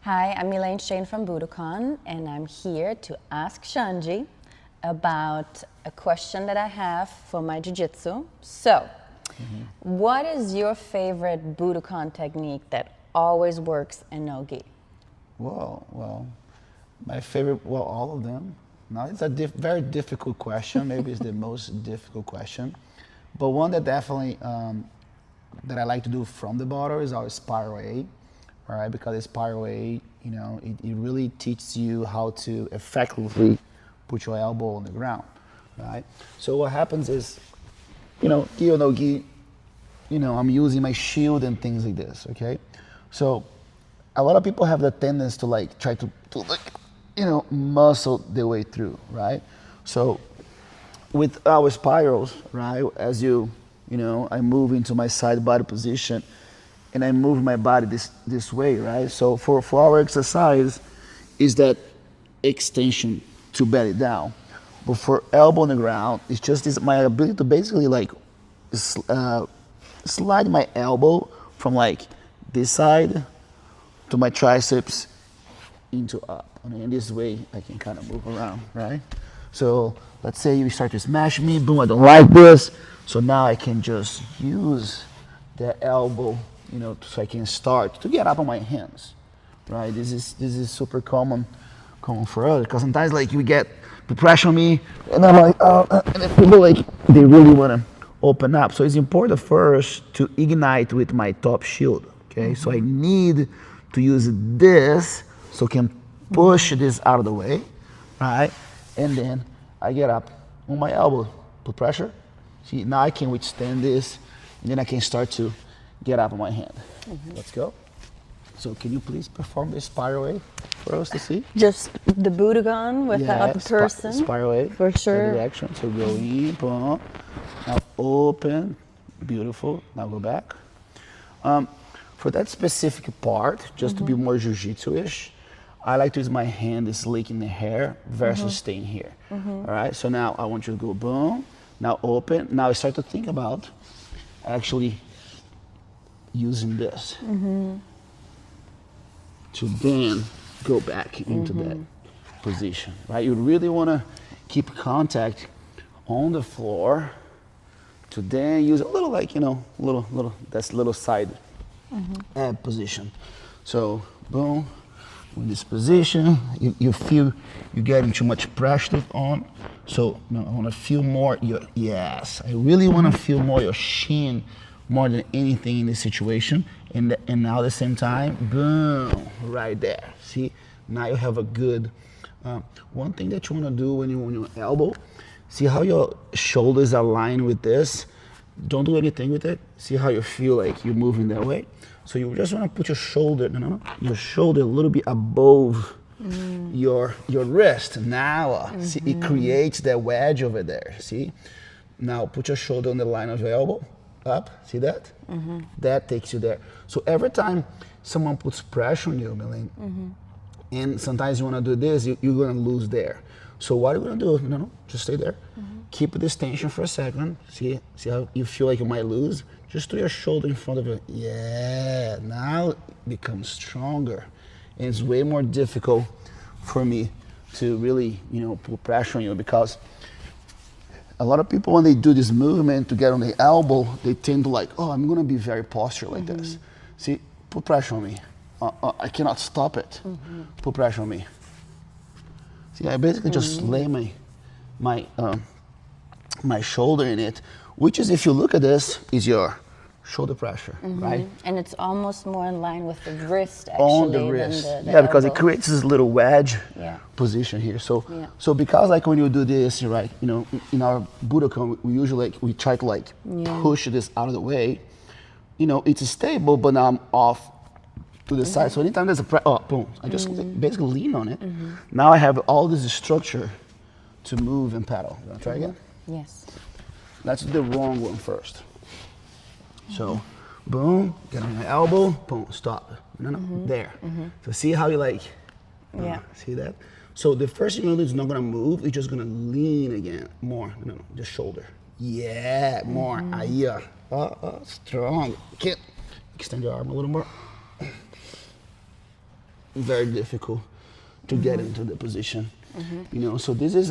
Hi, I'm Elaine Shane from Budokan, and I'm here to ask Shanji about a question that I have for my jiu-jitsu. So, what is your favorite Budokan technique that always works in no-gi? Well, my favorite, well, all of them. Now, it's a very difficult question. Maybe it's the most difficult question. But one that definitely, that I like to do from the bottom is our Spiral A, all right? Because the Spiral A, it really teaches you how to effectively put your elbow on the ground, right? So what happens is, gi or no gi, I'm using my shield and things like this, okay? So a lot of people have the tendency to try to muscle their way through, right? So with our spirals, right, as I move into my side body position and I move my body this way, right? So for our exercise is that extension to belly down. But for elbow on the ground, it's just my ability to basically slide my elbow from this side to my triceps into up. And in this way, I can kind of move around, right? So let's say you start to smash me, boom, I don't like this. So now I can just use the elbow, so I can start to get up on my hands, right? This is super common for us because sometimes we get the pressure on me, and I'm like, oh, and then people they really want to open up. So it's important first to ignite with my top shield, okay? So I need to use this so I can push this out of the way, right? And then I get up on my elbow, put pressure. See, now I can withstand this, and then I can start to get up on my hand. Let's go. So can you please perform this Spiral A for us to see? Just the Budokan without the person? Spiral A. For sure. Direction. So go in, boom. Now open, beautiful. Now go back. For that specific part, just to be more jiu-jitsu-ish, I like to use my hand is licking the hair versus staying here. All right, so now I want you to go boom. Now open. Now I start to think about actually using this to then go back into that position, right? You really want to keep contact on the floor to then use a little little side position. So boom, in this position, you feel you're getting too much pressure on. So now I want to feel more I really want to feel more your shin more than anything in this situation. And now at the same time, boom, right there. See, now you have a good, one thing that you want to do when you're on your elbow, see how your shoulders align with this. Don't do anything with it. See how you feel like you're moving that way. So you just want to put your shoulder, your shoulder a little bit above your wrist. Now, see, it creates that wedge over there. See? Now put your shoulder on the line of your elbow, up. See that? That takes you there. So every time someone puts pressure on you, Elaine, and sometimes you want to do this, you're going to lose there. So what are you going to do? Just stay there. Keep this tension for a second. See how you feel like you might lose? Just throw your shoulder in front of you. Yeah, now it becomes stronger. And it's way more difficult for me to really, put pressure on you because a lot of people, when they do this movement to get on the elbow, they tend to I'm going to be very postured like this. See, put pressure on me. I cannot stop it. Put pressure on me. See, I basically just lay my shoulder in it, which is, if you look at this, is your shoulder pressure, right? And it's almost more in line with the wrist, actually, on the wrist. than the Yeah, because it elbow. creates this little wedge position here. So, because when you do this, right, in our Budokan, we usually we try to push this out of the way. It's stable, but now I'm off to the side. So anytime there's a boom, I just basically lean on it. Now I have all this structure to move and paddle. You want to try again? Yes. Let's do the wrong one first. So, boom, get on my elbow, boom, stop. There. So see how you see that? So the first thing you're gonna do is not gonna move, you're just gonna lean again, more, just shoulder. Yeah, more, aí, strong. Extend your arm a little more. very difficult to get into the position. You know, so this is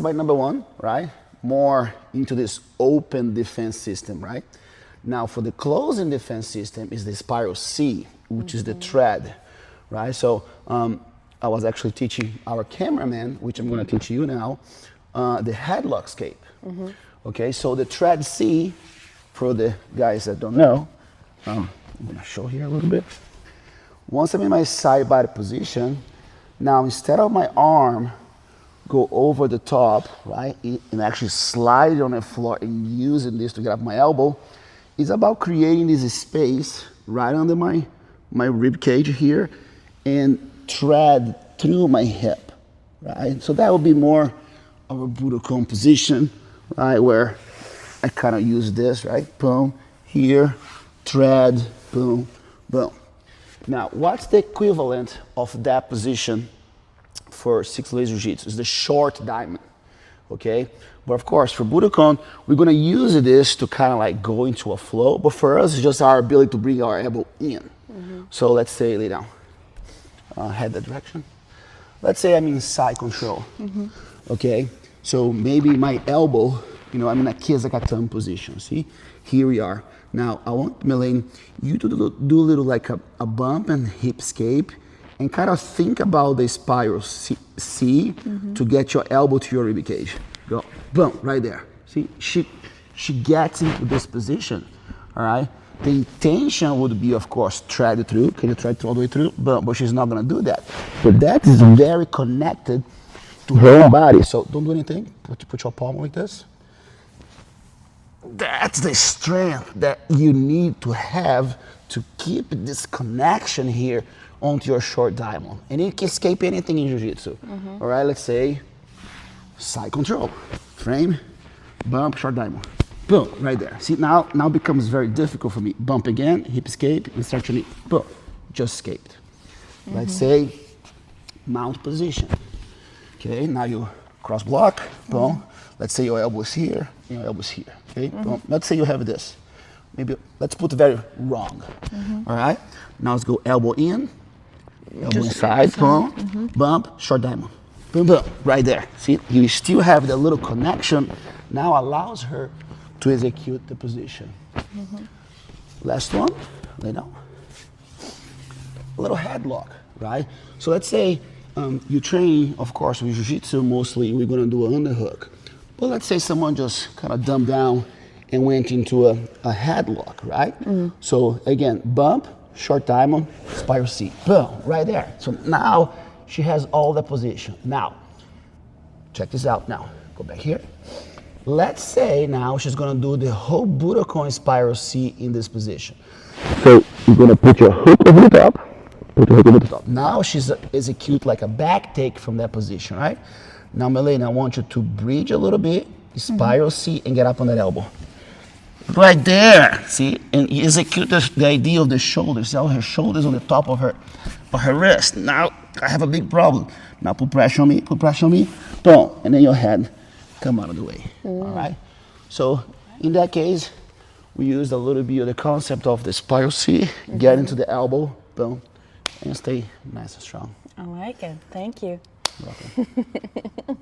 my number one, right? More into this open defense system, right? Now for the closing defense system is the Spiral C, which is the thread, right? So I was actually teaching our cameraman, which I'm going to teach you now, the headlock escape. Okay, so the thread C, for the guys that don't know, I'm going to show here a little bit. Once I'm in my side body position, now instead of my arm go over the top, right, and actually slide on the floor and using this to get up my elbow, it's about creating this space right under my rib cage here and thread through my hip, right? So that would be more of a Budokan position, right, where I kind of use this, right? Boom, here, thread, boom, boom. Now, what's the equivalent of that position for six laser jiu-jitsu? It's the short diamond, okay? But of course, for Budokan, we're gonna use this to kind of like go into a flow, but for us, it's just our ability to bring our elbow in. So let's say, lay down, head that direction. Let's say I'm in side control, okay? So maybe my elbow, you know, I'm in a Kizakatan position, see? Here we are. Now, I want, Melaine, you to do a little like a bump and hip escape and kind of think about the Spiral C to get your elbow to your rib cage. Go, boom, right there. See, she gets into this position, all right? The intention would be, of course, thread through. Can you thread all the way through? But she's not gonna do that. But that is very connected to her own body. So don't do anything. Put your palm like this. That's the strength that you need to have to keep this connection here onto your short diamond. And you can escape anything in jiu-jitsu. All right, let's say side control, frame, bump, short diamond. Boom, right there. See, now becomes very difficult for me. Bump again, hip escape, and start your knee. Boom, just escaped. Let's say mount position. Okay, now you cross block, boom. Let's say your elbow is here, and your elbow is here. Okay, boom. Let's say you have this. Maybe let's put very wrong. All right, now let's go elbow in, elbow inside, boom, bump, short diamond. Boom, boom, right there. See, you still have the little connection. Now allows her to execute the position. Last one, lay down. A little headlock, right? So let's say you train, of course, with jiu-jitsu, mostly we're gonna do an underhook. But let's say someone just kind of dumbed down and went into a headlock, right? So again, bump, short diamond, Spiral C, boom, right there. So now she has all the position. Now, check this out now. Go back here. Let's say now she's gonna do the whole Budokan Spiral C in this position. So you're gonna put your hook over the top, put your hook over the top. Now she's execute like a back take from that position, right? Now, Melaine, I want you to bridge a little bit, Spiral C, and get up on that elbow. Right there, see? And you execute the idea of the shoulders. See how her shoulders on the top of her wrist. Now, I have a big problem. Now put pressure on me, boom, and then your head come out of the way, all right? So in that case, we used a little bit of the concept of the Spiral C, get into the elbow, boom, and stay nice and strong. I like it, thank you. Welcome.